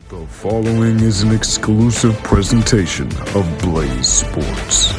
The following is an exclusive presentation of Blaze Sports.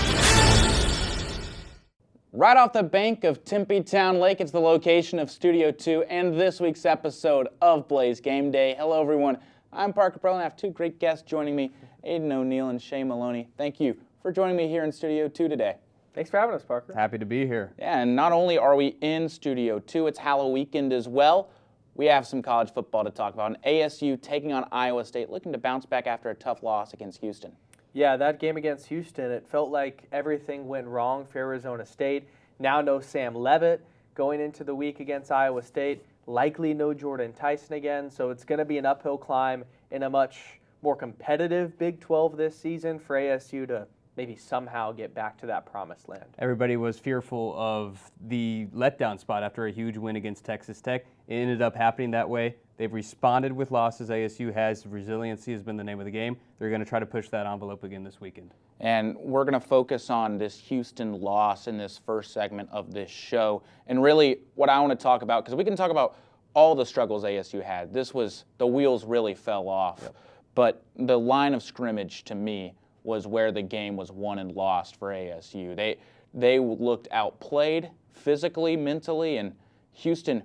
Right off the bank of Tempe Town Lake, it's the location of Studio 2 and this week's episode of Blaze Game Day. Hello, everyone. I'm Parker Porrill, and I have two great guests joining me, Aidan O'Neill and Shay Moloney. Thank you for joining me here in Studio 2 today. Thanks for having us, Parker. Happy to be here. Yeah, and not only are we in Studio 2, it's Halloween weekend as well. We have some college football to talk about, and ASU taking on Iowa State, looking to bounce back after a tough loss against Houston. Yeah, that game against Houston, it felt like everything went wrong for Arizona State. Now no Sam Leavitt going into the week against Iowa State. Likely no Jordan Tyson again, so it's going to be an uphill climb in a much more competitive Big 12 this season for ASU to maybe somehow get back to that promised land. Everybody was fearful of the letdown spot after a huge win against Texas Tech. It ended up happening that way. They've responded with losses. ASU has. Resiliency has been the name of the game. They're going to try to push that envelope again this weekend. And we're going to focus on this Houston loss in this first segment of this show. And really what I want to talk about, because we can talk about all the struggles ASU had. The wheels really fell off. Yep. But the line of scrimmage, to me, was where the game was won and lost for ASU. They looked outplayed physically, mentally, and Houston,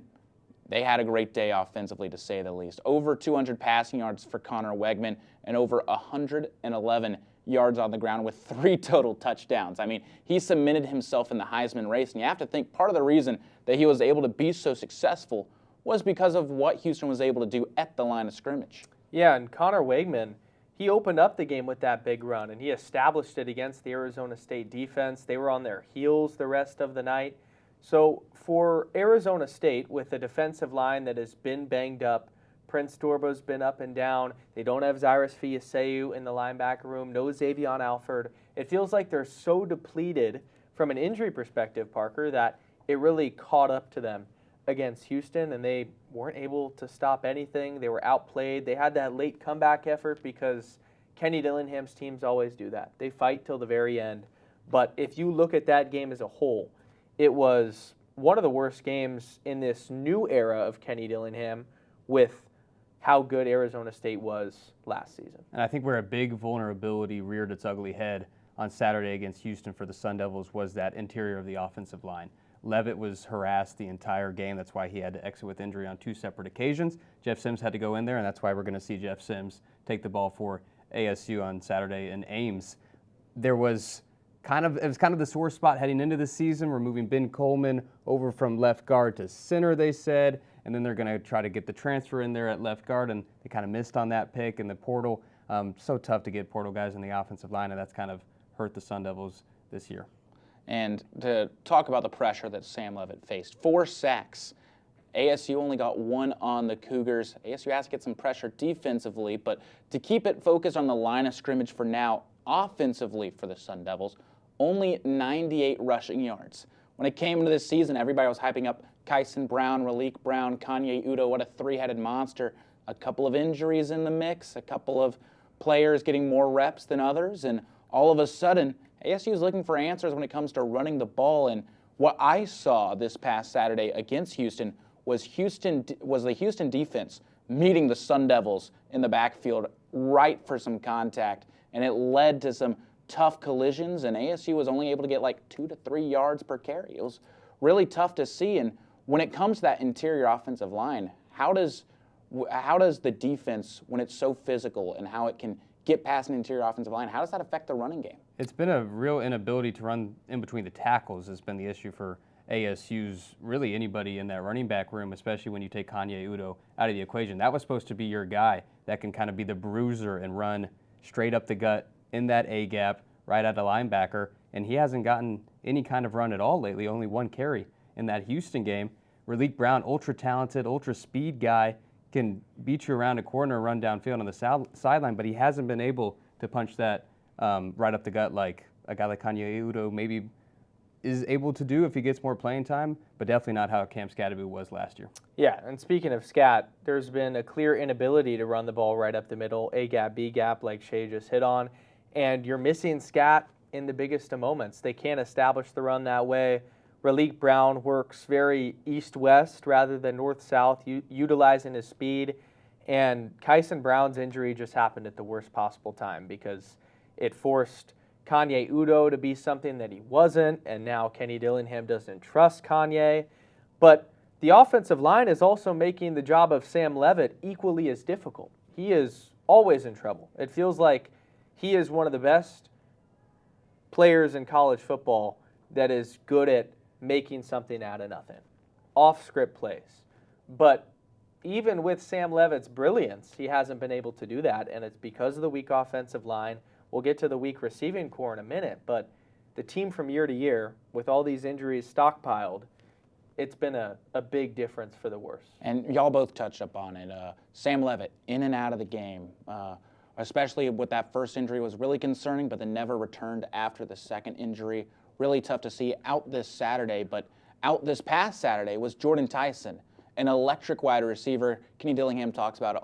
they had a great day offensively, to say the least. Over 200 passing yards for Connor Wegman and over 111 yards on the ground with 3 total touchdowns. I mean, he cemented himself in the Heisman race, and you have to think part of the reason that he was able to be so successful was because of what Houston was able to do at the line of scrimmage. Yeah, and Connor Wegman, he opened up the game with that big run, and he established it against the Arizona State defense. They were on their heels the rest of the night. So for Arizona State, with a defensive line that has been banged up, Prince Dorbo's been up and down. They don't have Cyrus Fiaseu in the linebacker room, no Xavion Alford. It feels like they're so depleted from an injury perspective, Parker, that it really caught up to them against Houston, and they weren't able to stop anything. They were outplayed. They had that late comeback effort because Kenny Dillingham's teams always do that. They fight till the very end. But if you look at that game as a whole, it was one of the worst games in this new era of Kenny Dillingham with how good Arizona State was last season. And I think where a big vulnerability reared its ugly head on Saturday against Houston for the Sun Devils was that interior of the offensive line. Leavitt was harassed the entire game. That's why he had to exit with injury on 2 separate occasions. Jeff Sims had to go in there, and that's why we're going to see Jeff Sims take the ball for ASU on Saturday in Ames. It was kind of the sore spot heading into the season. We're moving Ben Coleman over from left guard to center, they said, and then they're going to try to get the transfer in there at left guard, and they kind of missed on that pick in the portal. So tough to get portal guys in the offensive line, and that's kind of hurt the Sun Devils this year. And to talk about the pressure that Sam Leavitt faced, 4 sacks. ASU only got 1 on the Cougars. ASU has to get some pressure defensively, but to keep it focused on the line of scrimmage for now, offensively for the Sun Devils, only 98 rushing yards. When it came into this season, everybody was hyping up Kyson Brown, Raleek Brown, Kanye Udo, what a 3-headed monster. A couple of injuries in the mix, a couple of players getting more reps than others, and all of a sudden, ASU is looking for answers when it comes to running the ball. And what I saw this past Saturday against Houston was the Houston defense meeting the Sun Devils in the backfield right for some contact, and it led to some tough collisions, and ASU was only able to get like 2 to 3 yards per carry. It was really tough to see. And when it comes to that interior offensive line, how does the defense, when it's so physical and how it can get past an interior offensive line, how does that affect the running game? It's been a real inability to run in between the tackles has been the issue for ASU's, really anybody in that running back room, especially when you take Kanye Udo out of the equation. That was supposed to be your guy that can kind of be the bruiser and run straight up the gut in that A-gap right at the linebacker, and he hasn't gotten any kind of run at all lately, only 1 carry in that Houston game. Raleek Brown, ultra-talented, ultra-speed guy, can beat you around a corner and run downfield on the sideline, but he hasn't been able to punch that right up the gut like a guy like Kanye Udo maybe is able to do if he gets more playing time, but definitely not how Cam Scadaboo was last year. Yeah, and speaking of Scat, there's been a clear inability to run the ball right up the middle, A-gap, B-gap, like Shay just hit on, and you're missing Scat in the biggest of moments. They can't establish the run that way. Raleek Brown works very east-west rather than north-south, utilizing his speed. And Kyson Brown's injury just happened at the worst possible time because it forced Kanye Udoh to be something that he wasn't, and now Kenny Dillingham doesn't trust Kanye. But the offensive line is also making the job of Sam Levitt equally as difficult. He is always in trouble. It feels like he is one of the best players in college football that is good at making something out of nothing. Off-script plays. But even with Sam Levitt's brilliance, he hasn't been able to do that, and it's because of the weak offensive line. We'll get to the weak receiving core in a minute, but the team from year to year, with all these injuries stockpiled, it's been a big difference for the worse. And y'all both touched up on it. Sam Levitt, in and out of the game, especially with that first injury, was really concerning, but then never returned after the second injury. Really tough to see out this Saturday, but out this past Saturday was Jordan Tyson, an electric wide receiver. Kenny Dillingham has talked about it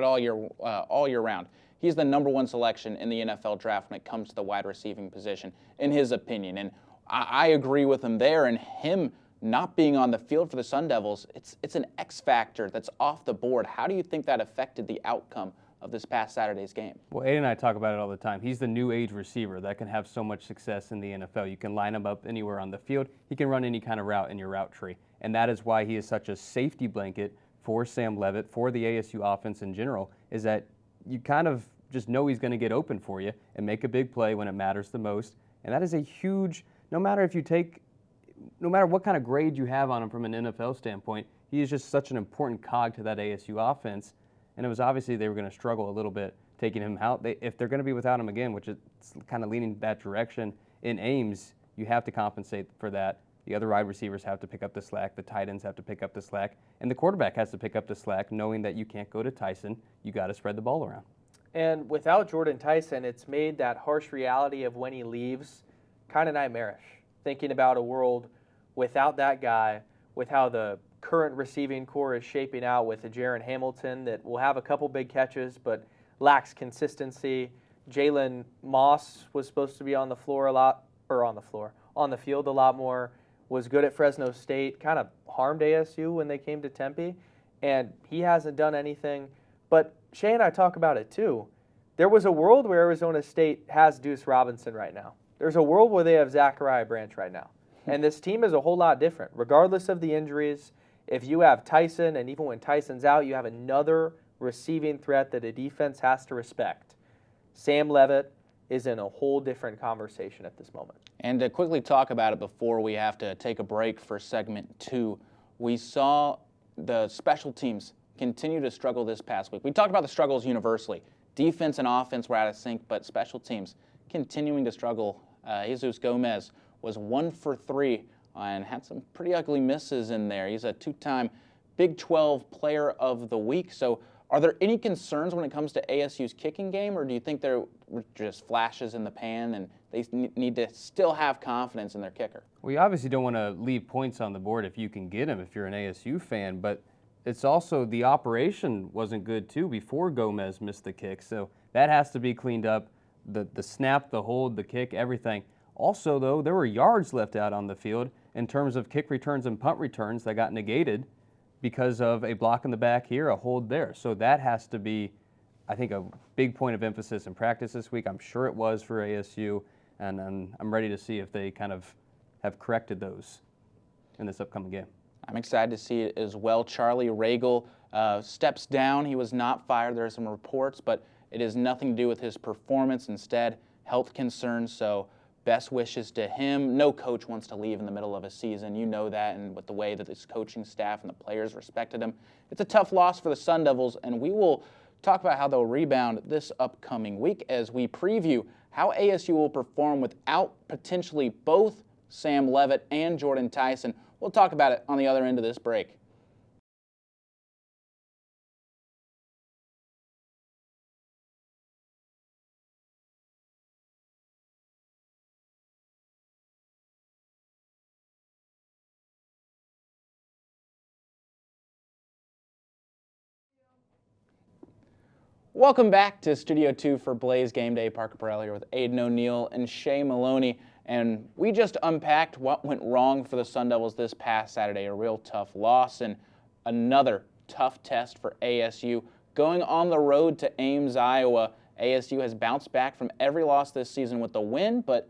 all year round. He's the #1 selection in the NFL draft when it comes to the wide receiving position, in his opinion. And I agree with him there. And him not being on the field for the Sun Devils, it's an X factor that's off the board. How do you think that affected the outcome of this past Saturday's game? Well, Aidan and I talk about it all the time. He's the new age receiver that can have so much success in the NFL. You can line him up anywhere on the field. He can run any kind of route in your route tree. And that is why he is such a safety blanket for Sam Levitt, for the ASU offense in general, is that you kind of just know he's going to get open for you and make a big play when it matters the most. And that is a huge, no matter what kind of grade you have on him from an NFL standpoint, he is just such an important cog to that ASU offense. And it was obviously they were going to struggle a little bit taking him out. If they're going to be without him again, which is kind of leaning that direction in Ames, you have to compensate for that. The other wide receivers have to pick up the slack. The tight ends have to pick up the slack. And the quarterback has to pick up the slack, knowing that you can't go to Tyson. You got to spread the ball around. And without Jordan Tyson, it's made that harsh reality of when he leaves kind of nightmarish. Thinking about a world without that guy, with how the current receiving core is shaping out with a Jaron Hamilton that will have a couple big catches but lacks consistency. Jalen Moss was supposed to be on the field a lot more, was good at Fresno State, kind of harmed ASU when they came to Tempe, and he hasn't done anything. But Shay and I talk about it too. There was a world where Arizona State has Deuce Robinson right now. There's a world where they have Zachariah Branch right now. And this team is a whole lot different. Regardless of the injuries, if you have Tyson, and even when Tyson's out, you have another receiving threat that a defense has to respect. Sam Levitt is in a whole different conversation at this moment. And to quickly talk about it before we have to take a break for segment 2, we saw the special teams continue to struggle this past week. We talked about the struggles universally. Defense and offense were out of sync, but special teams continuing to struggle. Jesus Gomez was 1 for 3 and had some pretty ugly misses in there. He's a 2-time Big 12 Player of the Week. So are there any concerns when it comes to ASU's kicking game, or do you think there were just flashes in the pan and they need to still have confidence in their kicker? Well, you obviously don't want to leave points on the board if you can get them, if you're an ASU fan, but it's also the operation wasn't good too before Gomez missed the kick. So that has to be cleaned up. The snap, the hold, the kick, everything. Also, though, there were yards left out on the field in terms of kick returns and punt returns that got negated because of a block in the back here, a hold there. So that has to be, I think, a big point of emphasis in practice this week. I'm sure it was for ASU, and I'm ready to see if they kind of have corrected those in this upcoming game. I'm excited to see it as well. Charlie Ragle steps down. He was not fired. There are some reports, but it has nothing to do with his performance. Instead, health concerns. So best wishes to him. No coach wants to leave in the middle of a season. You know that, and with the way that this coaching staff and the players respected him. It's a tough loss for the Sun Devils, and we will talk about how they'll rebound this upcoming week as we preview how ASU will perform without potentially both Sam Levitt and Jordan Tyson. We'll talk about it on the other end of this break. Welcome back to Studio 2 for Blaze Game Day. Parker Porrill here with Aidan O'Neill and Shay Moloney. And we just unpacked what went wrong for the Sun Devils this past Saturday. A real tough loss and another tough test for ASU. Going on the road to Ames, Iowa, ASU has bounced back from every loss this season with the win, but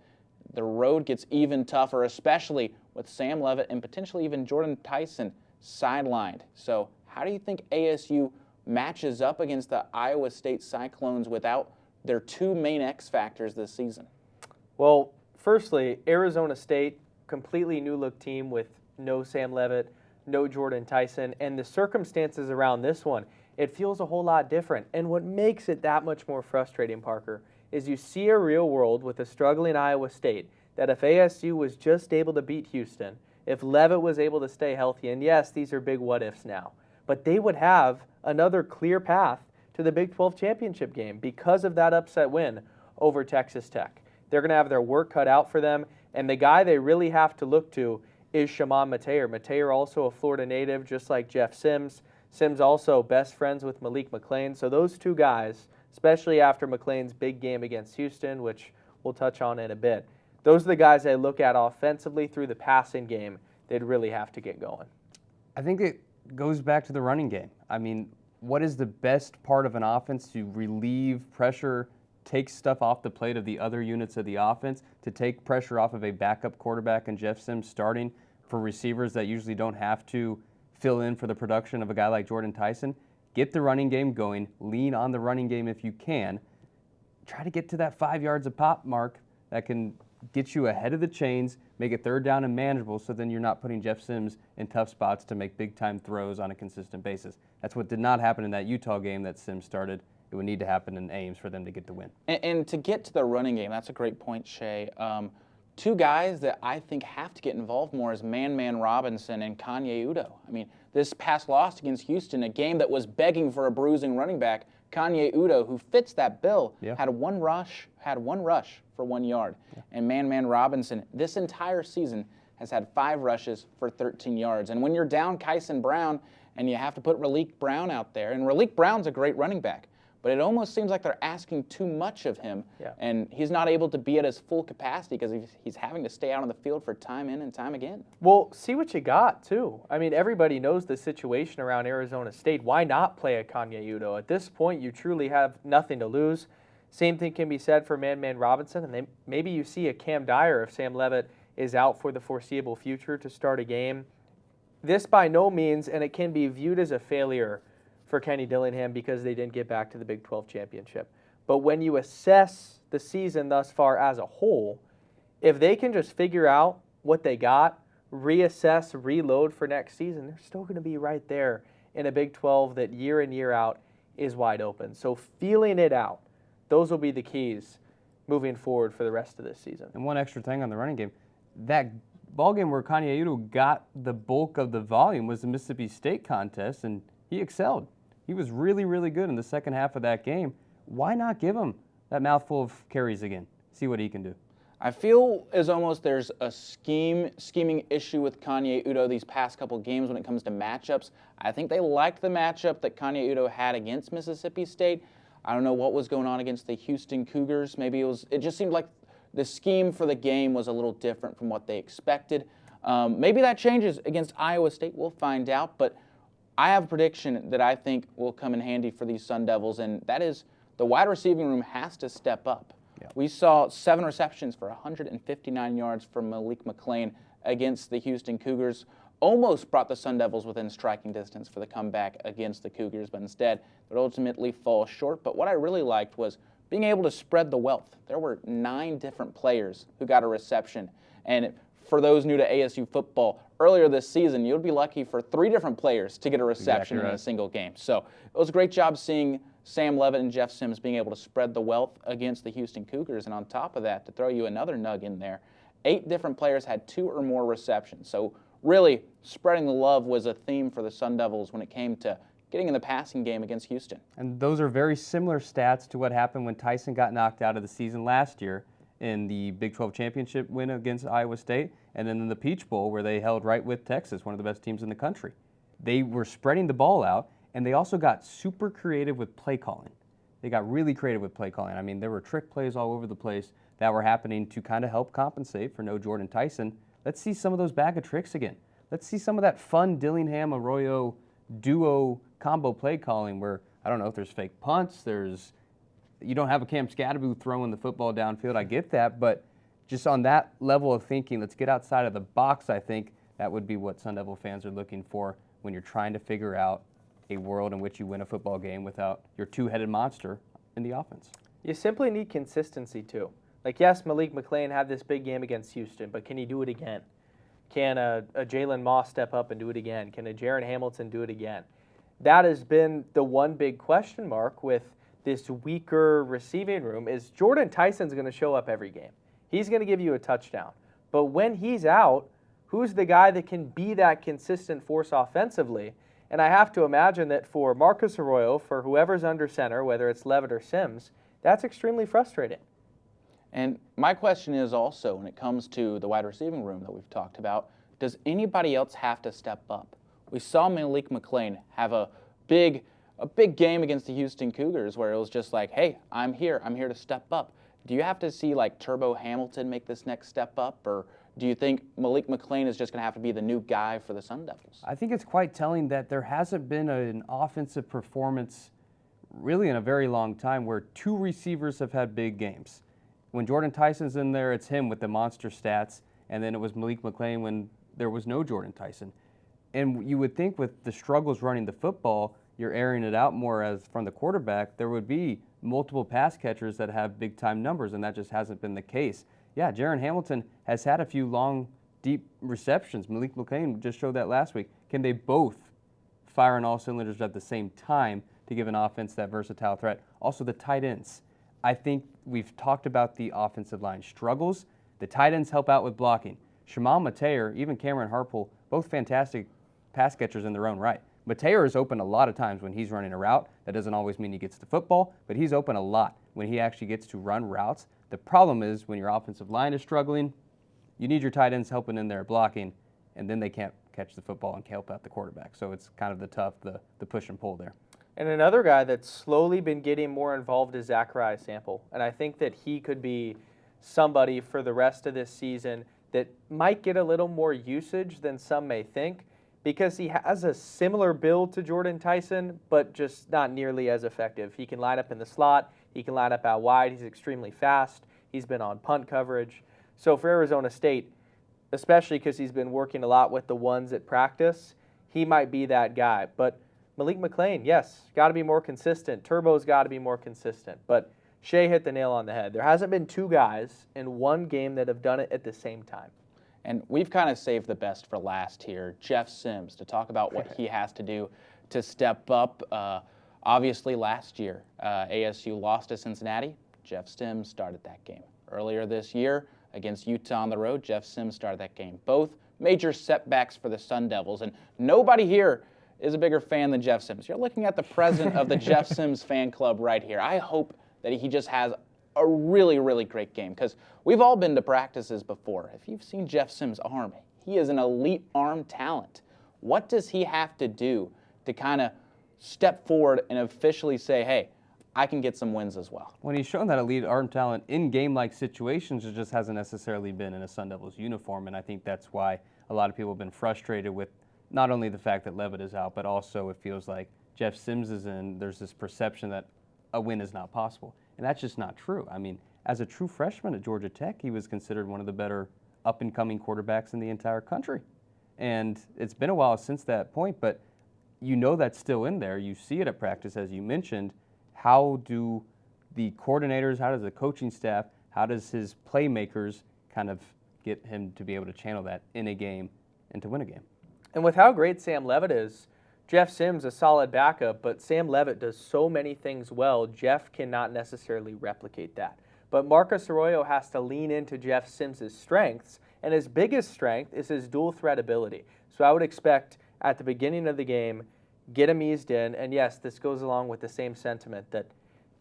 the road gets even tougher, especially with Sam Leavitt and potentially even Jordan Tyson sidelined. So how do you think ASU matches up against the Iowa State Cyclones without their two main X factors this season? Well, firstly, Arizona State, completely new-look team with no Sam Leavitt, no Jordan Tyson, and the circumstances around this one, it feels a whole lot different. And what makes it that much more frustrating, Parker, is you see a real world with a struggling Iowa State that if ASU was just able to beat Houston, if Leavitt was able to stay healthy, and yes, these are big what-ifs now, but they would have another clear path to the Big 12 championship game because of that upset win over Texas Tech. They're going to have their work cut out for them, and the guy they really have to look to is Shimon Mateer. Mateer also a Florida native, just like Jeff Sims. Sims also best friends with Malik McClain. So those two guys, especially after McClain's big game against Houston, which we'll touch on in a bit, those are the guys I look at offensively through the passing game. They'd really have to get going. I think it goes back to the running game. I mean, what is the best part of an offense to relieve pressure, take stuff off the plate of the other units of the offense, to take pressure off of a backup quarterback and Jeff Sims starting for receivers that usually don't have to fill in for the production of a guy like Jordan Tyson? Get the running game going, lean on the running game if you can, try to get to that 5 yards of pop mark that can get you ahead of the chains, make it third down and manageable, so then you're not putting Jeff Sims in tough spots to make big-time throws on a consistent basis. That's what did not happen in that Utah game that Sims started. It would need to happen in Ames for them to get the win. And to get to the running game, that's a great point, Shay. Two guys that I think have to get involved more is Man Robinson and Kanye Udo. I mean, this past loss against Houston, a game that was begging for a bruising running back, Kanye Udo, who fits that bill, had one rush for 1 yard. And Man Robinson, this entire season, has had 5 rushes for 13 yards. And when you're down Kyson Brown and you have to put Raleek Brown out there, and Raleek Brown's a great running back, but it almost seems like they're asking too much of him, and he's not able to be at his full capacity because he's having to stay out on the field for time in and time again. Well, see what you got, too. I mean, everybody knows the situation around Arizona State. Why not play a Kanye Udo? At this point, you truly have nothing to lose. Same thing can be said for Man Robinson, and maybe you see a Cam Dyer if Sam Leavitt is out for the foreseeable future to start a game. This by no means, and it can be viewed as a failure for Kenny Dillingham because they didn't get back to the Big 12 championship. But when you assess the season thus far as a whole, if they can just figure out what they got, reassess, reload for next season, they're still going to be right there in a Big 12 that year in, year out is wide open. So feeling it out, those will be the keys moving forward for the rest of this season. And one extra thing on the running game, that ball game where Kanye Udo got the bulk of the volume was the Mississippi State contest, and he excelled. He was really, really good in the second half of that game. Why not give him that mouthful of carries again? See what he can do. I feel as almost there's a scheming issue with Kanye Udo these past couple games when it comes to matchups. I think they liked the matchup that Kanye Udo had against Mississippi State. I don't know what was going on against the Houston Cougars. Maybe it just seemed like the scheme for the game was a little different from what they expected. Maybe that changes against Iowa State. We'll find out. But I have a prediction that I think will come in handy for these Sun Devils, and that is the wide receiving room has to step up. Yep. We saw 7 receptions for 159 yards from Malik McClain against the Houston Cougars. Almost brought the Sun Devils within striking distance for the comeback against the Cougars, but instead would ultimately fall short. But what I really liked was being able to spread the wealth. There were 9 different players who got a reception, and for those new to ASU football, earlier this season, you'd be lucky for 3 different players to get a reception in a single game. So it was a great job seeing Sam Leavitt and Jeff Sims being able to spread the wealth against the Houston Cougars. And on top of that, to throw you another nug in there, 8 different players had 2 or more receptions. So really, spreading the love was a theme for the Sun Devils when it came to getting in the passing game against Houston. And those are very similar stats to what happened when Tyson got knocked out of the season last year in the Big 12 championship win against Iowa State, and then in the Peach Bowl where they held right with Texas, one of the best teams in the country. They were spreading the ball out, and they also got super creative with play calling. They got really creative with play calling. I mean, there were trick plays all over the place that were happening to kind of help compensate for no Jordan Tyson. Let's see some of those bag of tricks again. Let's see some of that fun Dillingham-Arroyo duo combo play calling where, I don't know if there's fake punts, you don't have a Cam Scadaboo throwing the football downfield. I get that, but just on that level of thinking, let's get outside of the box. I think that would be what Sun Devil fans are looking for when you're trying to figure out a world in which you win a football game without your two-headed monster in the offense. You simply need consistency too. Like, yes, Malik McClain had this big game against Houston, but can he do it again? Can a Jalen Moss step up and do it again? Can a Jaron Hamilton do it again? That has been the one big question mark with this weaker receiving room is Jordan Tyson's going to show up every game. He's going to give you a touchdown. But when he's out, who's the guy that can be that consistent force offensively? And I have to imagine that for Marcus Arroyo, for whoever's under center, whether it's Levitt or Sims, that's extremely frustrating. And my question is also, when it comes to the wide receiving room that we've talked about, does anybody else have to step up? We saw Malik McClain have a big game against the Houston Cougars where it was just like, hey, I'm here to step up. Do you have to see like Turbo Hamilton make this next step up, or do you think Malik McClain is just going to have to be the new guy for the Sun Devils? I think it's quite telling that there hasn't been an offensive performance really in a very long time where two receivers have had big games. When Jordan Tyson's in there, it's him with the monster stats, and then it was Malik McClain when there was no Jordan Tyson. And you would think with the struggles running the football, you're airing it out more as from the quarterback, there would be multiple pass catchers that have big-time numbers, and that just hasn't been the case. Yeah, Jaron Hamilton has had a few long, deep receptions. Malik McClain just showed that last week. Can they both fire on all cylinders at the same time to give an offense that versatile threat? Also, the tight ends. I think we've talked about the offensive line struggles. The tight ends help out with blocking. Shamal Mateer, even Cameron Harpole, both fantastic pass catchers in their own right. Mateer is open a lot of times when he's running a route. That doesn't always mean he gets the football, but he's open a lot when he actually gets to run routes. The problem is when your offensive line is struggling, you need your tight ends helping in there blocking, and then they can't catch the football and help out the quarterback. So it's kind of the push and pull there. And another guy that's slowly been getting more involved is Zachariah Sample. And I think that he could be somebody for the rest of this season that might get a little more usage than some may think, because he has a similar build to Jordan Tyson, but just not nearly as effective. He can line up in the slot. He can line up out wide. He's extremely fast. He's been on punt coverage. So for Arizona State, especially because he's been working a lot with the ones at practice, he might be that guy. But Malik McClain, yes, got to be more consistent. Turbo's got to be more consistent. But Shay hit the nail on the head. There hasn't been two guys in one game that have done it at the same time. And we've kind of saved the best for last here. Jeff Sims, to talk about what he has to do to step up. Obviously, last year, ASU lost to Cincinnati. Jeff Sims started that game. Earlier this year, against Utah on the road, Jeff Sims started that game. Both major setbacks for the Sun Devils. And nobody here is a bigger fan than Jeff Sims. You're looking at the president of the Jeff Sims fan club right here. I hope that he just has a really, really great game, because we've all been to practices before. If you've seen Jeff Sims' arm, he is an elite arm talent. What does he have to do to kind of step forward and officially say, hey, I can get some wins as well? When he's shown that elite arm talent in game-like situations, it just hasn't necessarily been in a Sun Devils uniform, and I think that's why a lot of people have been frustrated with not only the fact that Levitt is out, but also it feels like Jeff Sims is in. There's this perception that a win is not possible. And that's just not true. I mean, as a true freshman at Georgia Tech, he was considered one of the better up-and-coming quarterbacks in the entire country. And it's been a while since that point, but you know that's still in there. You see it at practice, as you mentioned. How do the coordinators, how does the coaching staff, how does his playmakers kind of get him to be able to channel that in a game and to win a game? And with how great Sam Levitt is, Jeff Sims a solid backup, but Sam Levitt does so many things well, Jeff cannot necessarily replicate that. But Marcus Arroyo has to lean into Jeff Sims' strengths, and his biggest strength is his dual threat ability. So I would expect at the beginning of the game, get him eased in, and yes, this goes along with the same sentiment that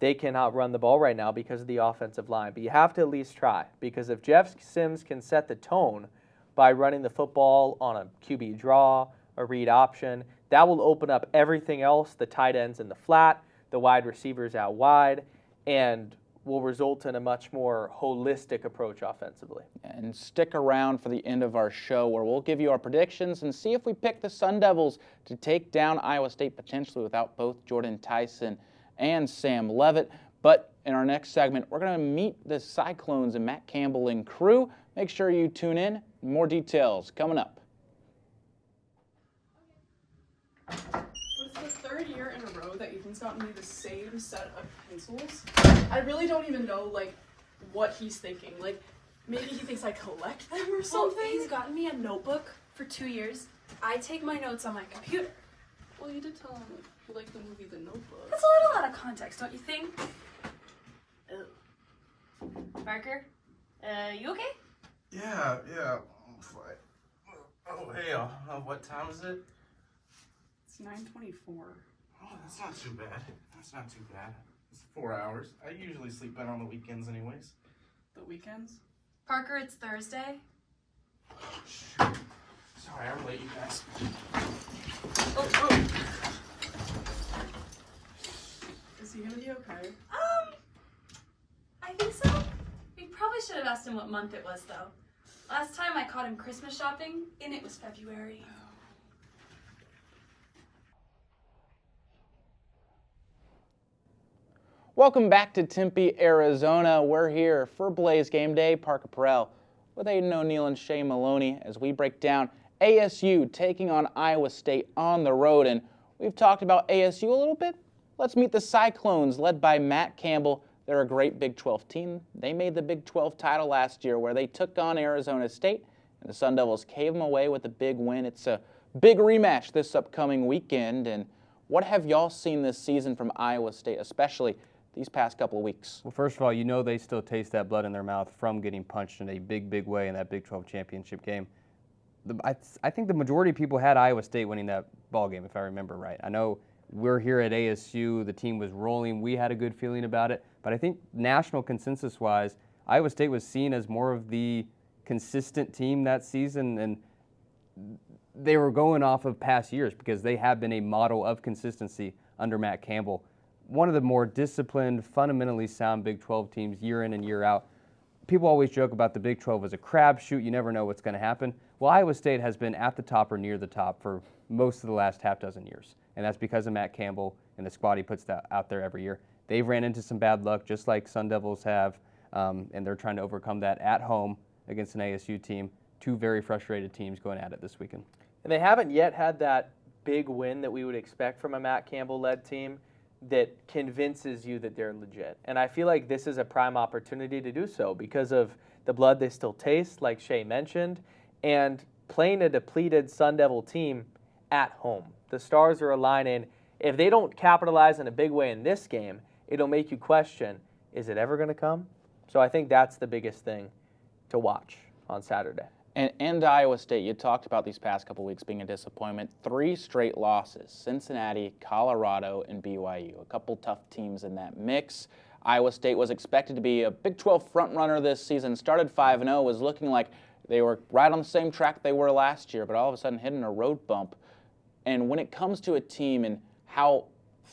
they cannot run the ball right now because of the offensive line. But you have to at least try, because if Jeff Sims can set the tone by running the football on a QB draw, a read option, that will open up everything else, the tight ends in the flat, the wide receivers out wide, and will result in a much more holistic approach offensively. And stick around for the end of our show where we'll give you our predictions and see if we pick the Sun Devils to take down Iowa State potentially without both Jordan Tyson and Sam Levitt. But in our next segment, we're going to meet the Cyclones and Matt Campbell and crew. Make sure you tune in. More details coming up. It's the third year in a row that Ethan's gotten me the same set of pencils. I really don't even know, like, what he's thinking. Like, maybe he thinks I collect them or something. Well, he's gotten me a notebook for 2 years. I take my notes on my computer. Well, you did tell him you like the movie The Notebook. That's a little out of context, don't you think? Oh. Parker, you okay? Yeah, I'm fine. Oh, hey, what time is it? It's 9:24. Oh, that's not too bad. It's 4 hours. I usually sleep better on the weekends anyways. The weekends? Parker, it's Thursday. Oh, shoot. Sorry, I'm late, you guys. Oh. Is he gonna be okay? I think so. We probably should have asked him what month it was, though. Last time I caught him Christmas shopping, and it was February. Welcome back to Tempe, Arizona. We're here for Blaze Game Day. Parker Porrill with Aidan O'Neill and Shay Moloney as we break down ASU taking on Iowa State on the road. And we've talked about ASU a little bit. Let's meet the Cyclones led by Matt Campbell. They're a great Big 12 team. They made the Big 12 title last year where they took on Arizona State, and the Sun Devils came away with a big win. It's a big rematch this upcoming weekend. And what have y'all seen this season from Iowa State, especially these past couple of weeks? Well, first of all, you know they still taste that blood in their mouth from getting punched in a big way in that Big 12 championship game. I think the majority of people had Iowa State winning that ball game, if I remember right. I know we're here at ASU. The team was rolling. We had a good feeling about it. But I think national consensus-wise, Iowa State was seen as more of the consistent team that season, and they were going off of past years because they have been a model of consistency under Matt Campbell. One of the more disciplined, fundamentally sound Big 12 teams year in and year out. People always joke about the Big 12 as a crapshoot. You never know what's going to happen. Well, Iowa State has been at the top or near the top for most of the last half dozen years, and that's because of Matt Campbell and the squad he puts out there every year. They've ran into some bad luck, just like Sun Devils have, and they're trying to overcome that at home against an ASU team. Two very frustrated teams going at it this weekend. And they haven't yet had that big win that we would expect from a Matt Campbell-led team that convinces you that they're legit. And I feel like this is a prime opportunity to do so because of the blood they still taste, like Shay mentioned, and playing a depleted Sun Devil team at home. The stars are aligning. If they don't capitalize in a big way in this game, it'll make you question, is it ever going to come? So I think that's the biggest thing to watch on Saturday. And Iowa State, you talked about these past couple weeks being a disappointment. 3 straight losses, Cincinnati, Colorado, and BYU. A couple tough teams in that mix. Iowa State was expected to be a Big 12 frontrunner this season, started 5-0, was looking like they were right on the same track they were last year, but all of a sudden hitting a road bump. And when it comes to a team and how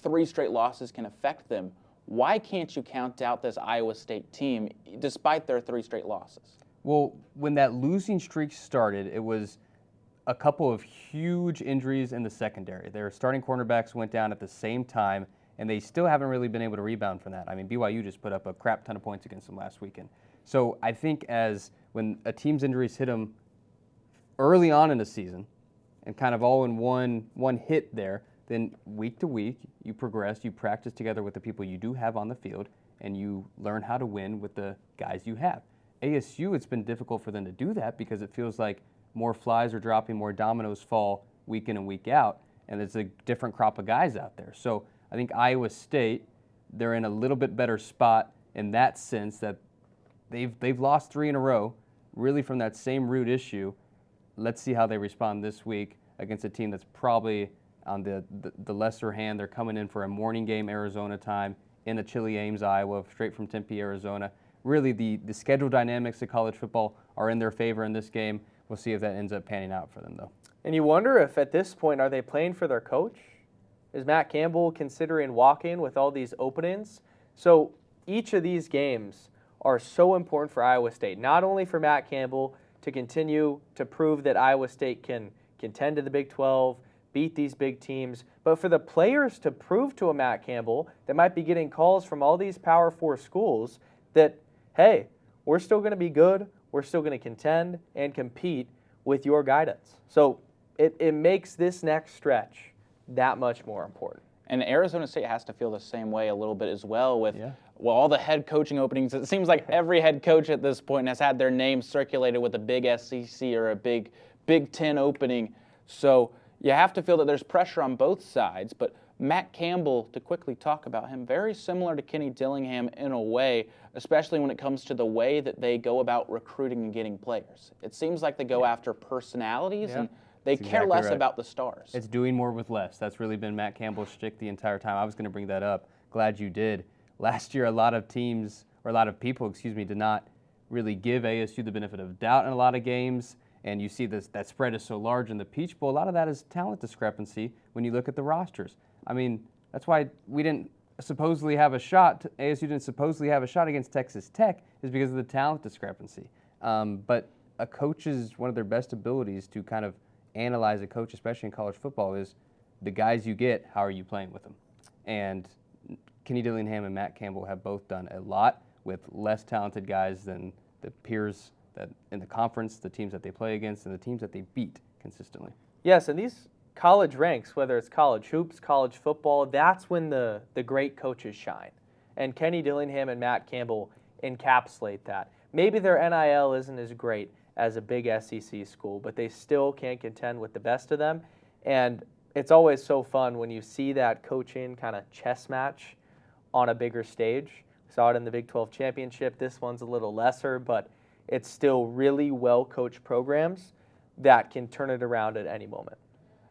3 straight losses can affect them, why can't you count out this Iowa State team despite their 3 straight losses? Well, when that losing streak started, it was a couple of huge injuries in the secondary. Their starting cornerbacks went down at the same time, and they still haven't really been able to rebound from that. I mean, BYU just put up a crap ton of points against them last weekend. So I think when a team's injuries hit them early on in the season and kind of all in one hit there, then week to week you progress, you practice together with the people you do have on the field, and you learn how to win with the guys you have. ASU, it's been difficult for them to do that because it feels like more flies are dropping, more dominoes fall week in and week out, and there's a different crop of guys out there. So I think Iowa State, they're in a little bit better spot in that sense that they've lost 3 in a row, really from that same root issue. Let's see how they respond this week against a team that's probably on the lesser hand. They're coming in for a morning game Arizona time in a chilly Ames, Iowa, straight from Tempe, Arizona. Really, the schedule dynamics of college football are in their favor in this game. We'll see if that ends up panning out for them, though. And you wonder if at this point, are they playing for their coach? Is Matt Campbell considering walking with all these openings? So each of these games are so important for Iowa State, not only for Matt Campbell to continue to prove that Iowa State can contend to the Big 12, beat these big teams, but for the players to prove to a Matt Campbell that might be getting calls from all these Power 4 schools that, hey, we're still going to be good, we're still going to contend and compete with your guidance. So it makes this next stretch that much more important. And Arizona State has to feel the same way a little bit as well with all the head coaching openings. It seems like every head coach at this point has had their name circulated with a big SEC or a big Big Ten opening. So you have to feel that there's pressure on both sides. But Matt Campbell, to quickly talk about him, very similar to Kenny Dillingham in a way, especially when it comes to the way that they go about recruiting and getting players. It seems like they go after personalities and they care less about the stars. It's doing more with less. That's really been Matt Campbell's shtick the entire time. I was going to bring that up. Glad you did. Last year, a lot of people, did not really give ASU the benefit of doubt in a lot of games. And you see that spread is so large in the Peach Bowl. A lot of that is talent discrepancy when you look at the rosters. I mean, that's why we didn't supposedly have a shot. ASU didn't supposedly have a shot against Texas Tech is because of the talent discrepancy. But a coach's one of their best abilities to kind of analyze a coach, especially in college football, is the guys you get, how are you playing with them? And Kenny Dillingham and Matt Campbell have both done a lot with less talented guys than the peers that in the conference, the teams that they play against, and the teams that they beat consistently. Yes, and these college ranks, whether it's college hoops, college football, that's when the great coaches shine. And Kenny Dillingham and Matt Campbell encapsulate that. Maybe their NIL isn't as great as a big SEC school, but they still can contend with the best of them. And it's always so fun when you see that coaching kind of chess match on a bigger stage. We saw it in the Big 12 championship. This one's a little lesser, but it's still really well-coached programs that can turn it around at any moment.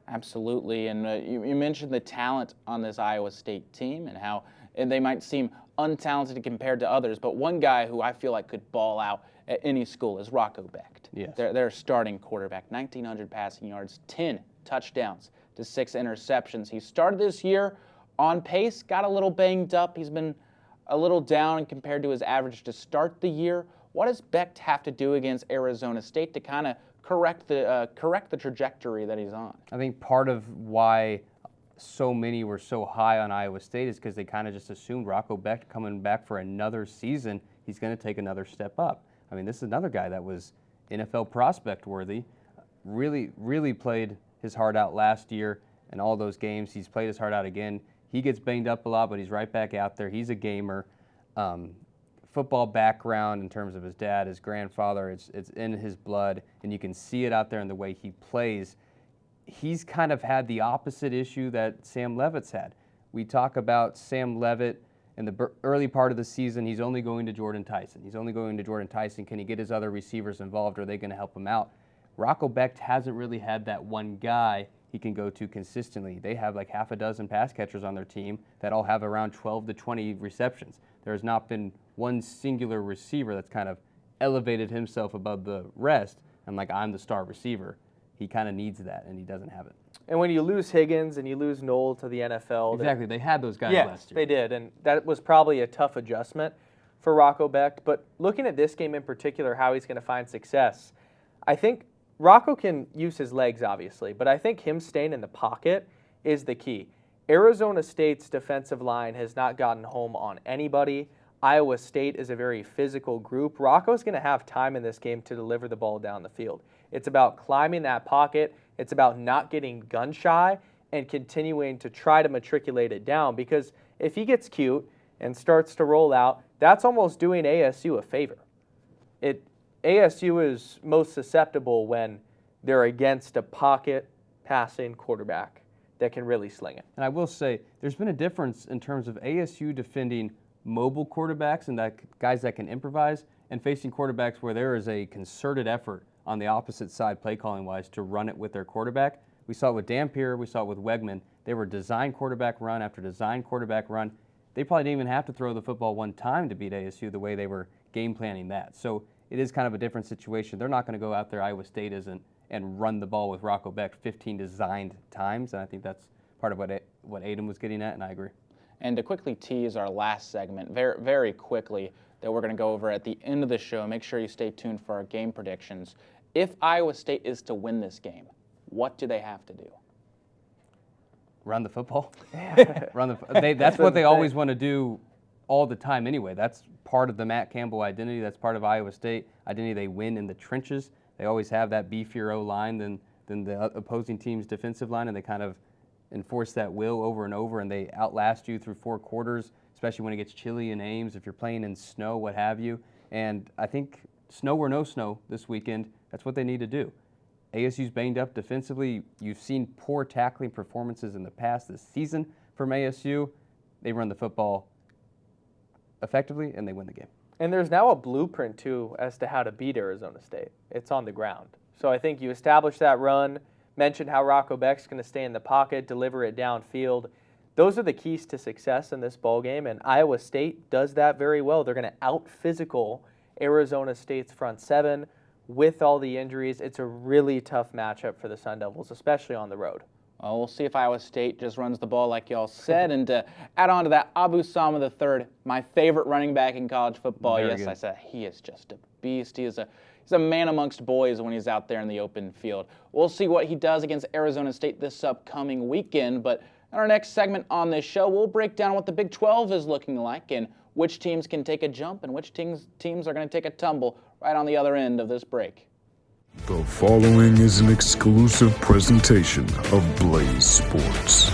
Absolutely, and you mentioned the talent on this Iowa State team and how they might seem untalented compared to others, but one guy who I feel like could ball out at any school is Rocco Becht. Yes. Their starting quarterback, 1,900 passing yards, 10 touchdowns to 6 interceptions. He started this year on pace, got a little banged up. He's been a little down compared to his average to start the year. What does Becht have to do against Arizona State to kind of correct the trajectory that he's on? I think part of why so many were so high on Iowa State is because they kind of just assumed Rocco Becht coming back for another season, he's going to take another step up. I mean, this is another guy that was NFL prospect worthy, really played his heart out last year in all those games. He's played his heart out again. He gets banged up a lot, but he's right back out there. He's a gamer. Football background in terms of his dad, his grandfather, it's in his blood, and you can see it out there in the way he plays. He's kind of had the opposite issue that Sam Leavitt's had. We talk about Sam Leavitt in the early part of the season, he's only going to Jordan Tyson. Can he get his other receivers involved? Are they going to help him out? Rocco Becht hasn't really had that one guy he can go to consistently. They have like half a dozen pass catchers on their team that all have around 12 to 20 receptions. There has not been one singular receiver that's kind of elevated himself above the rest and like, I'm the star receiver. He kind of needs that, and he doesn't have it. And when you lose Higgins and you lose Knoll to the NFL. Exactly, they had those guys last year. They did, and that was probably a tough adjustment for Rocco Becht. But looking at this game in particular, how he's going to find success, I think Rocco can use his legs, obviously, but I think him staying in the pocket is the key. Arizona State's defensive line has not gotten home on anybody. Iowa State is a very physical group. Rocco's going to have time in this game to deliver the ball down the field. It's about climbing that pocket. It's about not getting gun shy and continuing to try to matriculate it down, because if he gets cute and starts to roll out, that's almost doing ASU a favor. ASU is most susceptible when they're against a pocket passing quarterback that can really sling it. And I will say, there's been a difference in terms of ASU defending mobile quarterbacks and that guys that can improvise, and facing quarterbacks where there is a concerted effort on the opposite side, play calling wise, to run it with their quarterback. We saw it with Dampier, we saw it with Wegman. They were design quarterback run after design quarterback run. They probably didn't even have to throw the football one time to beat ASU the way they were game planning that. So it is kind of a different situation. They're not going to go out there, Iowa State isn't, and run the ball with Rocco Becht 15 designed times, and I think that's part of what Aidan was getting at, and I agree. And to quickly tease our last segment, very, very quickly, that we're going to go over at the end of the show, make sure you stay tuned for our game predictions. If Iowa State is to win this game, what do they have to do? Run the football. That's what they always want to do all the time anyway. That's part of the Matt Campbell identity. That's part of Iowa State identity. They win in the trenches. They always have that beefier O-line than the opposing team's defensive line, and they kind of enforce that will over and over, and they outlast you through 4 quarters, especially when it gets chilly in Ames, if you're playing in snow, what have you. And I think snow or no snow this weekend, that's what they need to do. ASU's banged up defensively. You've seen poor tackling performances in the past this season from ASU. They run the football effectively, and they win the game. And there's now a blueprint, too, as to how to beat Arizona State. It's on the ground. So I think you establish that run, mention how Rocco Beck's going to stay in the pocket, deliver it downfield. Those are the keys to success in this ballgame, and Iowa State does that very well. They're going to out-physical Arizona State's front seven. With all the injuries, it's a really tough matchup for the Sun Devils, especially on the road. Well, we'll see if Iowa State just runs the ball like y'all said. And to add on to that, Abu Sama III, my favorite running back in college football. Very yes, good. I said he is just a beast. He's a man amongst boys when he's out there in the open field. We'll see what he does against Arizona State this upcoming weekend. But in our next segment on this show, we'll break down what the Big 12 is looking like and which teams can take a jump and which teams are going to take a tumble right on the other end of this break. The following is an exclusive presentation of Blaze Sports.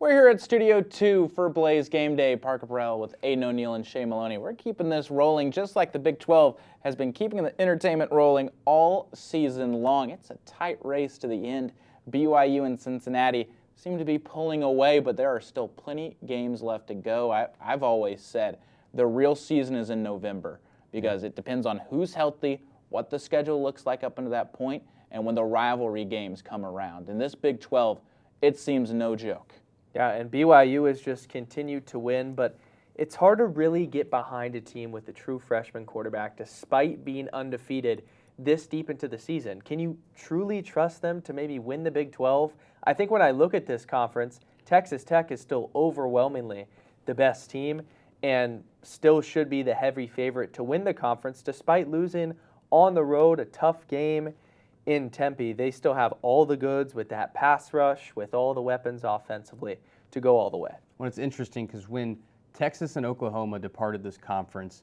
We're here at Studio 2 for Blaze Game Day. Parker Porrill with Aidan O'Neill and Shay Moloney. We're keeping this rolling just like the Big 12 has been keeping the entertainment rolling all season long. It's a tight race to the end. BYU and Cincinnati seem to be pulling away, but there are still plenty games left to go. I've always said the real season is in November because it depends on who's healthy, what the schedule looks like up until that point, and when the rivalry games come around. In this Big 12, it seems no joke. Yeah, and BYU has just continued to win, but it's hard to really get behind a team with a true freshman quarterback despite being undefeated this deep into the season. Can you truly trust them to maybe win the Big 12? I think when I look at this conference, Texas Tech is still overwhelmingly the best team and still should be the heavy favorite to win the conference despite losing on the road, a tough game in Tempe. They still have all the goods with that pass rush, with all the weapons offensively to go all the way. Well, it's interesting because when Texas and Oklahoma departed this conference,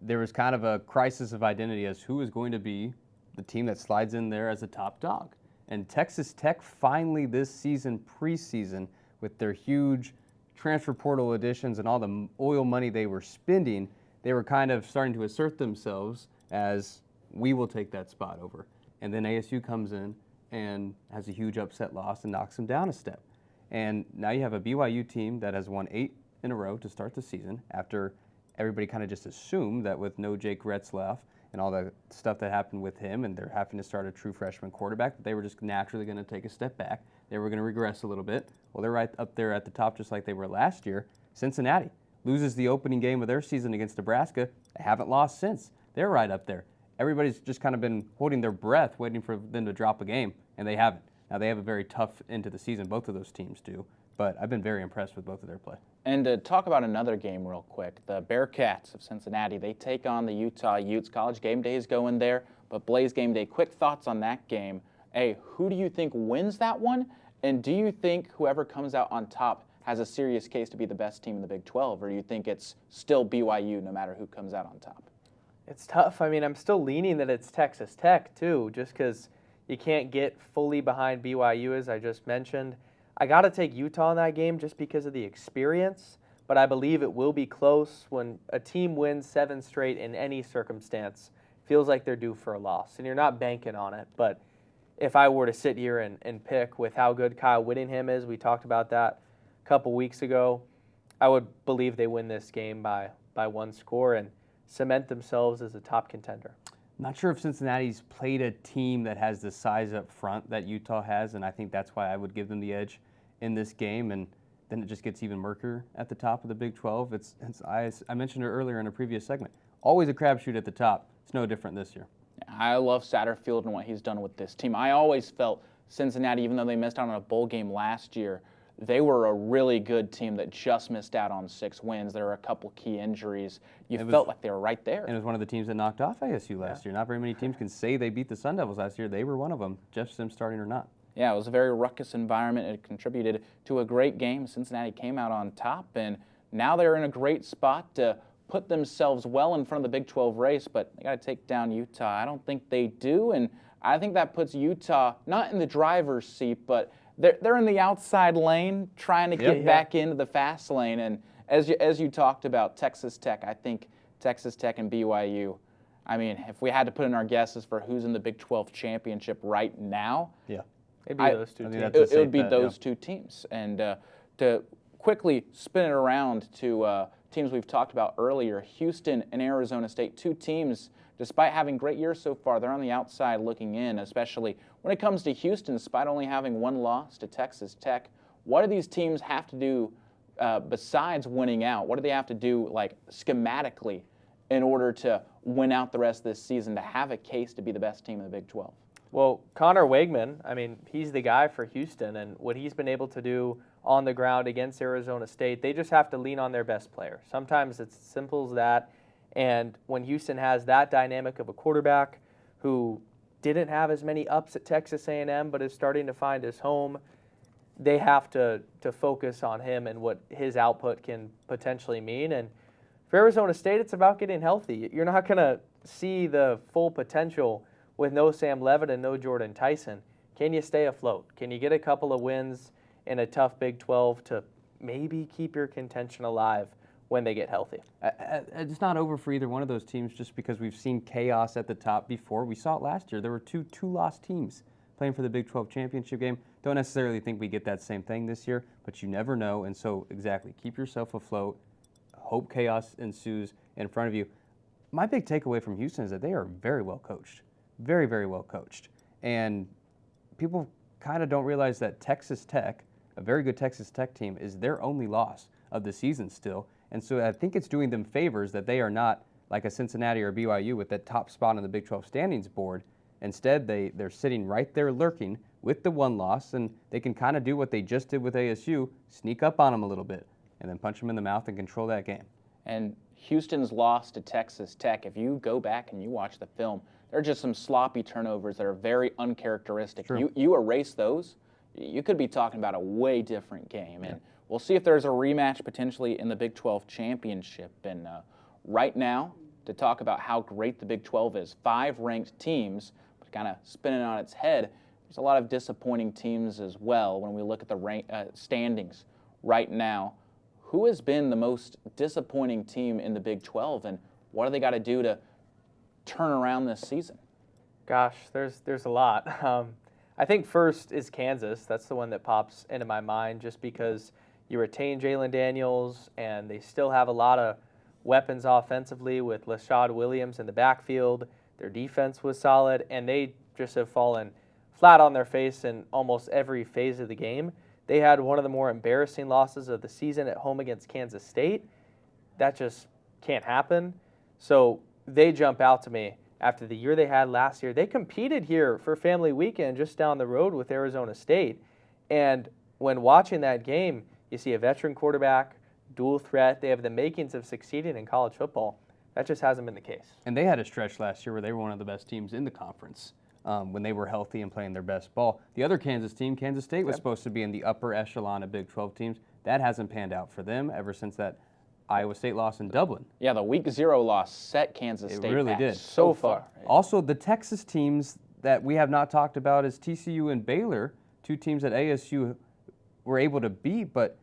there was kind of a crisis of identity as who is going to be the team that slides in there as a top dog. And Texas Tech finally this season, preseason, with their huge transfer portal additions and all the oil money they were spending, they were kind of starting to assert themselves as we will take that spot over. And then ASU comes in and has a huge upset loss and knocks them down a step. And now you have a BYU team that has won 8 in a row to start the season after everybody kind of just assumed that with no Jake Retzlaff and all the stuff that happened with him and they're having to start a true freshman quarterback, that they were just naturally going to take a step back. They were going to regress a little bit. Well, they're right up there at the top just like they were last year. Cincinnati loses the opening game of their season against Nebraska. They haven't lost since. They're right up there. Everybody's just kind of been holding their breath, waiting for them to drop a game, and they haven't. Now, they have a very tough end to the season. Both of those teams do, but I've been very impressed with both of their play. And to talk about another game real quick, the Bearcats of Cincinnati, they take on the Utah Utes. College Game Day is going there, but Blaze Game Day, quick thoughts on that game. A, who do you think wins that one? And do you think whoever comes out on top has a serious case to be the best team in the Big 12, or do you think it's still BYU no matter who comes out on top? It's tough. I mean, I'm still leaning that it's Texas Tech, too, just because you can't get fully behind BYU, as I just mentioned. I got to take Utah in that game just because of the experience, but I believe it will be close. When a team wins 7 straight in any circumstance, feels like they're due for a loss, and you're not banking on it. But if I were to sit here and pick with how good Kyle Whittingham is, we talked about that a couple weeks ago, I would believe they win this game by 1 score and cement themselves as a top contender. Not sure if Cincinnati's played a team that has the size up front that Utah has, and I think that's why I would give them the edge in this game, and then it just gets even murkier at the top of the Big 12. I mentioned it earlier in a previous segment. Always a crapshoot at the top. It's no different this year. I love Satterfield and what he's done with this team. I always felt Cincinnati, even though they missed out on a bowl game last year, they were a really good team that just missed out on 6 wins. There were a couple key injuries. You felt like they were right there. And it was one of the teams that knocked off ASU last year. Not very many teams can say they beat the Sun Devils last year. They were one of them, Jeff Sims starting or not. Yeah, it was a very ruckus environment. It contributed to a great game. Cincinnati came out on top, and now they're in a great spot to put themselves well in front of the Big 12 race, but they got to take down Utah. I don't think they do, and I think that puts Utah not in the driver's seat, but they're in the outside lane trying to get back into the fast lane. And as you talked about Texas Tech, I think Texas Tech and BYU, I mean, if we had to put in our guesses for who's in the Big 12 championship right now, it'd be those two teams. It would be those two teams. And to quickly spin it around to teams we've talked about earlier, Houston and Arizona State, 2 teams, despite having great years so far, they're on the outside looking in, especially when it comes to Houston, despite only having 1 loss to Texas Tech. What do these teams have to do besides winning out? What do they have to do, like, schematically in order to win out the rest of this season, to have a case to be the best team in the Big 12? Well, Connor Wegman, I mean, he's the guy for Houston, and what he's been able to do on the ground against Arizona State, they just have to lean on their best player. Sometimes it's as simple as that, and when Houston has that dynamic of a quarterback who didn't have as many ups at Texas A&M but is starting to find his home, they have to focus on him and what his output can potentially mean. And for Arizona State, it's about getting healthy. You're not going to see the full potential with no Sam Levitt and no Jordan Tyson. Can you stay afloat? Can you get a couple of wins in a tough Big 12 to maybe keep your contention alive when they get healthy? It's not over for either one of those teams just because we've seen chaos at the top before. We saw it last year. There were two-loss teams playing for the Big 12 championship game. Don't necessarily think we get that same thing this year, but you never know. And so, exactly, keep yourself afloat. Hope chaos ensues in front of you. My big takeaway from Houston is that they are very well coached. Very, very well coached. And people kind of don't realize that Texas Tech, a very good Texas Tech team, is their only loss of the season still. And so I think it's doing them favors that they are not like a Cincinnati or BYU with that top spot on the Big 12 standings board. Instead, they're sitting right there lurking with the 1 loss, and they can kind of do what they just did with ASU, sneak up on them a little bit, and then punch them in the mouth and control that game. And Houston's loss to Texas Tech, if you go back and you watch the film, there are just some sloppy turnovers that are very uncharacteristic. You erase those, you could be talking about a way different game. And we'll see if there's a rematch potentially in the Big 12 championship. And right now, to talk about how great the Big 12 is, 5 ranked teams, but kind of spinning on its head, there's a lot of disappointing teams as well when we look at the standings right now. Who has been the most disappointing team in the Big 12, and what do they got to do to turn around this season? Gosh, there's a lot. I think first is Kansas. That's the one that pops into my mind just because you retain Jalen Daniels, and they still have a lot of weapons offensively with Lashad Williams in the backfield. Their defense was solid, and they just have fallen flat on their face in almost every phase of the game. They had one of the more embarrassing losses of the season at home against Kansas State. That just can't happen. So they jump out to me after the year they had last year. They competed here for Family Weekend just down the road with Arizona State. And when watching that game, you see a veteran quarterback, dual threat. They have the makings of succeeding in college football. That just hasn't been the case. And they had a stretch last year where they were one of the best teams in the conference. When they were healthy and playing their best ball. The other Kansas team, Kansas State, was supposed to be in the upper echelon of Big 12 teams. That hasn't panned out for them ever since that Iowa State loss in Dublin. Yeah, the Week 0 loss set Kansas State really back did. so far. Also, the Texas teams that we have not talked about is TCU and Baylor, 2 teams that ASU were able to beat, but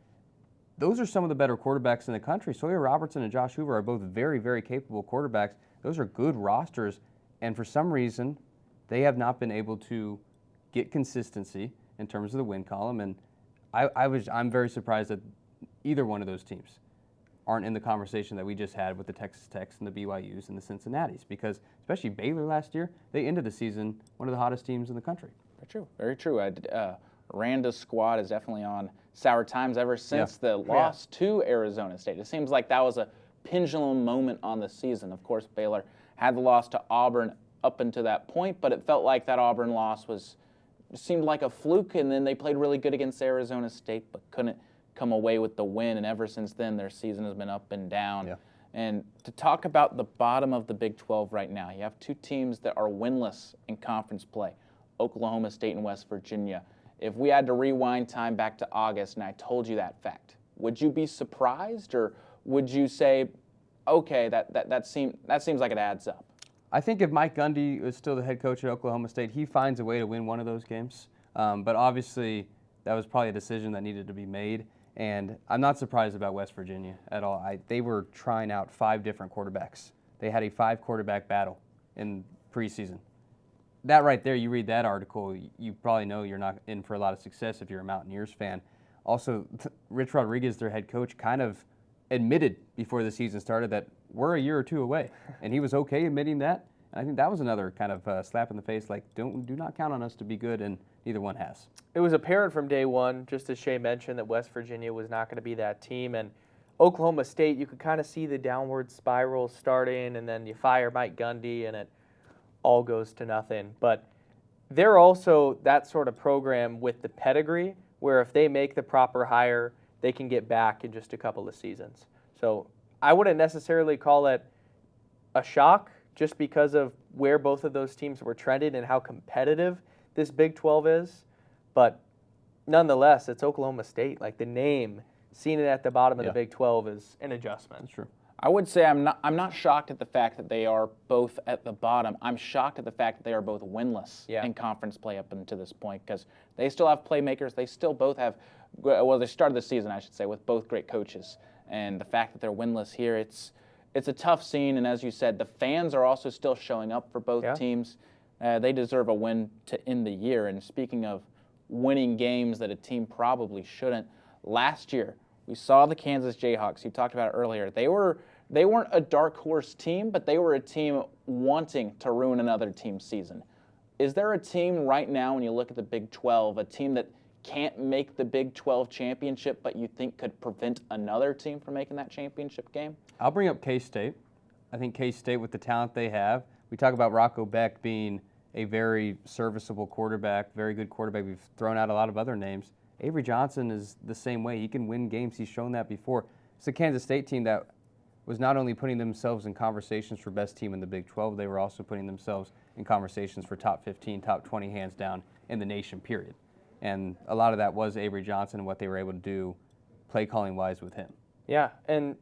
those are some of the better quarterbacks in the country. Sawyer Robertson and Josh Hoover are both very, very capable quarterbacks. Those are good rosters, and for some reason, they have not been able to get consistency in terms of the win column, and I'm very surprised that either one of those teams aren't in the conversation that we just had with the Texas Techs and the BYUs and the Cincinnatis, because especially Baylor last year, they ended the season one of the hottest teams in the country. Very true. Very true. Randa's squad is definitely on sour times ever since the loss to Arizona State. It seems like that was a pendulum moment on the season. Of course, Baylor had the loss to Auburn up until that point, but it felt like that Auburn loss was seemed like a fluke, and then they played really good against Arizona State, but couldn't come away with the win. And ever since then, their season has been up and down. Yeah. And to talk about the bottom of the Big 12 right now, you have two teams that are winless in conference play, Oklahoma State and West Virginia. If we had to rewind time back to August and I told you that fact, would you be surprised, or would you say, okay, that seems like it adds up? I think if Mike Gundy is still the head coach at Oklahoma State, he finds a way to win one of those games. But obviously, that was probably a decision that needed to be made. And I'm not surprised about West Virginia at all. They were trying out 5 different quarterbacks. They had a 5-quarterback battle in preseason. That right there, you read that article, you probably know you're not in for a lot of success if you're a Mountaineers fan. Also, Rich Rodriguez, their head coach, kind of admitted before the season started that we're a year or two away, and he was okay admitting that. And I think that was another kind of slap in the face, like do not count on us to be good, and neither one has. It was apparent from day one, just as Shay mentioned, that West Virginia was not going to be that team. And Oklahoma State, you could kind of see the downward spiral starting, and then you fire Mike Gundy, and it all goes to nothing. But they're also that sort of program with the pedigree where if they make the proper hire, they can get back in just a couple of seasons. So I wouldn't necessarily call it a shock just because of where both of those teams were trending and how competitive this Big 12 is. But nonetheless, it's Oklahoma State. Like, the name, seeing it at the bottom of the Big 12 is an adjustment. That's true. I would say I'm not shocked at the fact that they are both at the bottom. I'm shocked at the fact that they are both winless in conference play up until this point, because they still have playmakers. They still both have, well, they started the season, I should say, with both great coaches. And the fact that they're winless here, it's a tough scene. And as you said, the fans are also still showing up for both teams. They deserve a win to end the year. And speaking of winning games that a team probably shouldn't, last year we saw the Kansas Jayhawks. You talked about it earlier. They weren't a dark horse team, but they were a team wanting to ruin another team's season. Is there a team right now, when you look at the Big 12, a team that can't make the Big 12 championship, but you think could prevent another team from making that championship game? I'll bring up K-State. I think K-State, with the talent they have, we talk about Rocco Beck being a very serviceable quarterback, very good quarterback. We've thrown out a lot of other names. Avery Johnson is the same way. He can win games. He's shown that before. It's a Kansas State team that was not only putting themselves in conversations for best team in the Big 12, they were also putting themselves in conversations for top 15, top 20, hands down, in the nation, period. And a lot of that was Avery Johnson and what they were able to do play calling wise with him. Yeah, and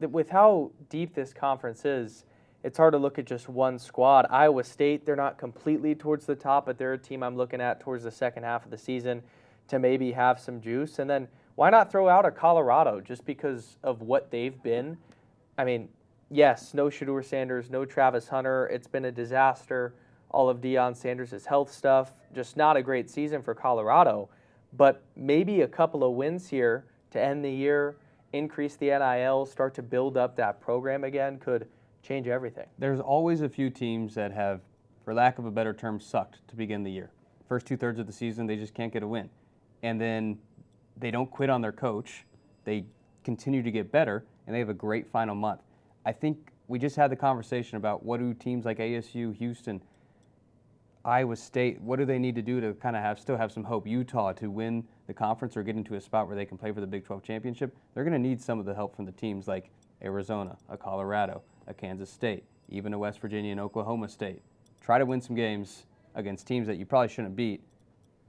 with how deep this conference is, it's hard to look at just one squad. Iowa State, they're not completely towards the top, but they're a team I'm looking at towards the second half of the season to maybe have some juice. And then why not throw out a Colorado just because of what they've been? I mean, yes, no Shedeur Sanders, no Travis Hunter. It's been a disaster. All of Deion Sanders' health stuff, just not a great season for Colorado. But maybe a couple of wins here to end the year, increase the NIL, start to build up that program again could change everything. There's always a few teams that have, for lack of a better term, sucked to begin the year. First 2/3 of the season, they just can't get a win. And then they don't quit on their coach. They continue to get better, and they have a great final month. I think we just had the conversation about what do teams like ASU, Houston, Iowa State, what do they need to do to kind of still have some hope? Utah to win the conference or get into a spot where they can play for the Big 12 championship. They're going to need some of the help from the teams like Arizona, a Colorado, a Kansas State, even a West Virginia and Oklahoma State. Try to win some games against teams that you probably shouldn't beat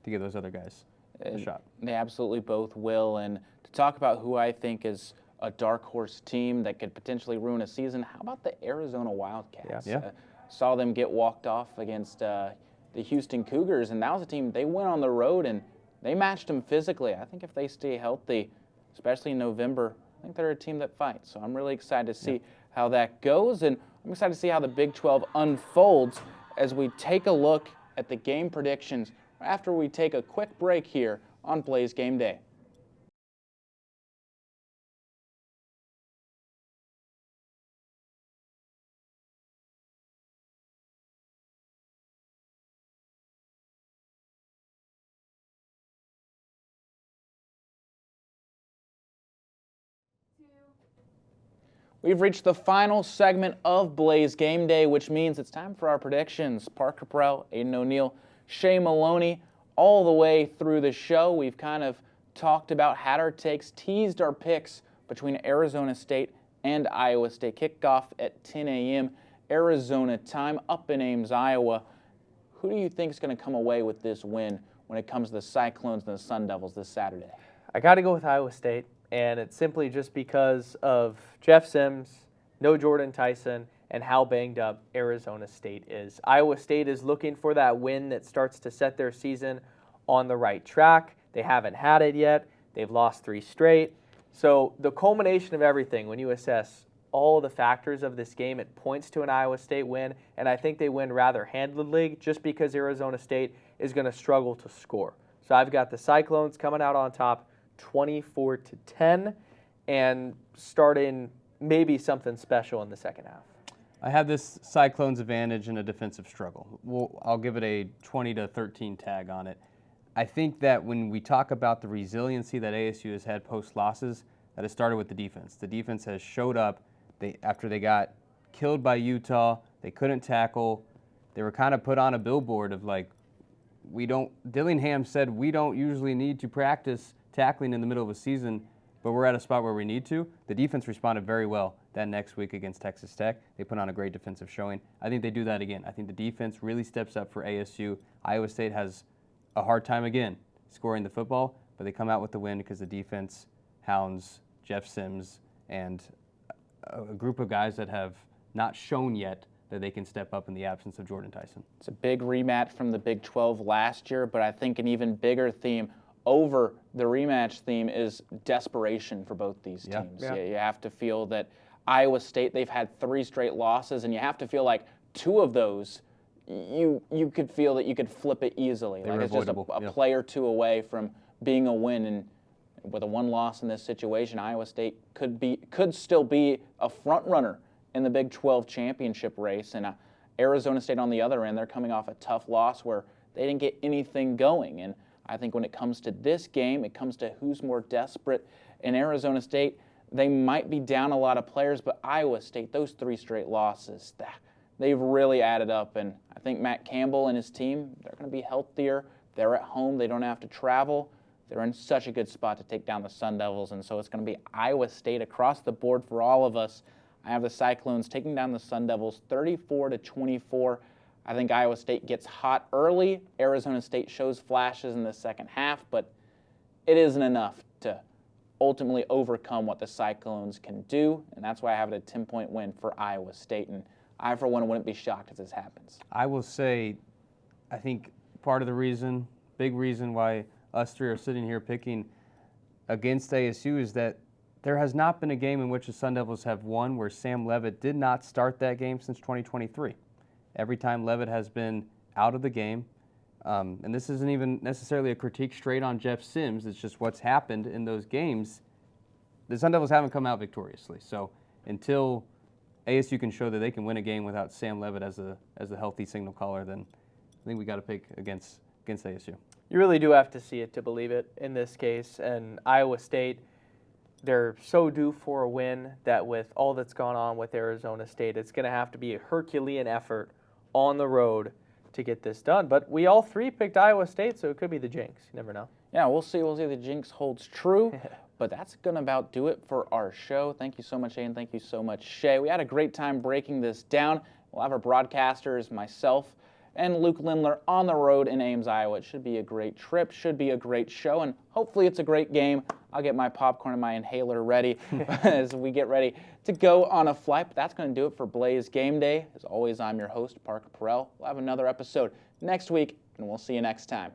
to give those other guys a shot. They absolutely both will. And to talk about who I think is a dark horse team that could potentially ruin a season, how about the Arizona Wildcats? Yeah. Saw them get walked off against the Houston Cougars, and that was a team, they went on the road and they matched them physically. I think if they stay healthy, especially in November, I think they're a team that fights. So I'm really excited to see how that goes, and I'm excited to see how the Big 12 unfolds as we take a look at the game predictions after we take a quick break here on Blaze Game Day. We've reached the final segment of Blaze Game Day, which means it's time for our predictions. Parker Porrill, Aidan O'Neill Shay Moloney. All the way through the show, we've kind of talked about, had our takes, teased our picks between Arizona State and Iowa State. Kickoff at 10 a.m. Arizona time up in Ames, Iowa. Who do you think is going to come away with this win when it comes to the Cyclones and the Sun Devils this Saturday? I got to go with Iowa State, and it's simply just because of Jeff Sims, no Jordan Tyson, and how banged up Arizona State is. Iowa State is looking for that win that starts to set their season on the right track. They haven't had it yet. They've lost 3 straight. So the culmination of everything, when you assess all of the factors of this game, it points to an Iowa State win, and I think they win rather handedly just because Arizona State is going to struggle to score. So I've got the Cyclones coming out on top 24-10 and starting maybe something special in the second half. I have this Cyclones advantage in a defensive struggle. I'll give it a 20-13 tag on it. I think that when we talk about the resiliency that ASU has had post-losses, that it started with the defense. The defense has showed up. After they got killed by Utah, they couldn't tackle. They were kind of put on a billboard of like, Dillingham said we don't usually need to practice tackling in the middle of a season, but we're at a spot where we need to. The defense responded very well that next week against Texas Tech. They put on a great defensive showing. I think they do that again. I think the defense really steps up for ASU. Iowa State has a hard time again scoring the football, but they come out with the win because the defense hounds Jeff Sims and a group of guys that have not shown yet that they can step up in the absence of Jordan Tyson. It's a big rematch from the Big 12 last year, but I think an even bigger theme over the rematch theme is desperation for both these teams. Yeah. You have to feel that Iowa State, they've had 3 straight losses, and you have to feel like 2 of those, you could feel that you could flip it easily. They like were it's just avoidable. a play or 2 away from being a win, and with a 1 loss in this situation, Iowa State could still be a front runner in the Big 12 championship race. And Arizona State on the other end, they're coming off a tough loss where they didn't get anything going. And I think when it comes to this game, it comes to who's more desperate. In Arizona State, they might be down a lot of players, but Iowa State, those 3 straight losses, they've really added up. And I think Matt Campbell and his team, they're going to be healthier. They're at home. They don't have to travel. They're in such a good spot to take down the Sun Devils, and so it's going to be Iowa State across the board for all of us. I have the Cyclones taking down the Sun Devils 34-24. I think Iowa State gets hot early. Arizona State shows flashes in the second half, but it isn't enough to ultimately overcome what the Cyclones can do, and that's why I have it a 10-point win for Iowa State, and I, for one, wouldn't be shocked if this happens. I will say, I think part of the reason, big reason why us 3 are sitting here picking against ASU is that there has not been a game in which the Sun Devils have won where Sam Leavitt did not start that game since 2023. Every time Leavitt has been out of the game, and this isn't even necessarily a critique straight on Jeff Sims, it's just what's happened in those games, the Sun Devils haven't come out victoriously. So until ASU can show that they can win a game without Sam Leavitt as a healthy signal caller, then I think we got to pick against ASU. You really do have to see it to believe it in this case. And Iowa State, they're so due for a win that with all that's gone on with Arizona State, it's going to have to be a Herculean effort on the road to get this done. But we all 3 picked Iowa State, so it could be the jinx. You never know. Yeah, we'll see. We'll see if the jinx holds true. But that's going to about do it for our show. Thank you so much, Aidan. Thank you so much, Shay. We had a great time breaking this down. We'll have our broadcasters, myself, and Luke Lindler on the road in Ames, Iowa. It should be a great trip, should be a great show, and hopefully it's a great game. I'll get my popcorn and my inhaler ready as we get ready to go on a flight. But that's going to do it for Blaze Game Day. As always, I'm your host, Parker Porrill. We'll have another episode next week, and we'll see you next time.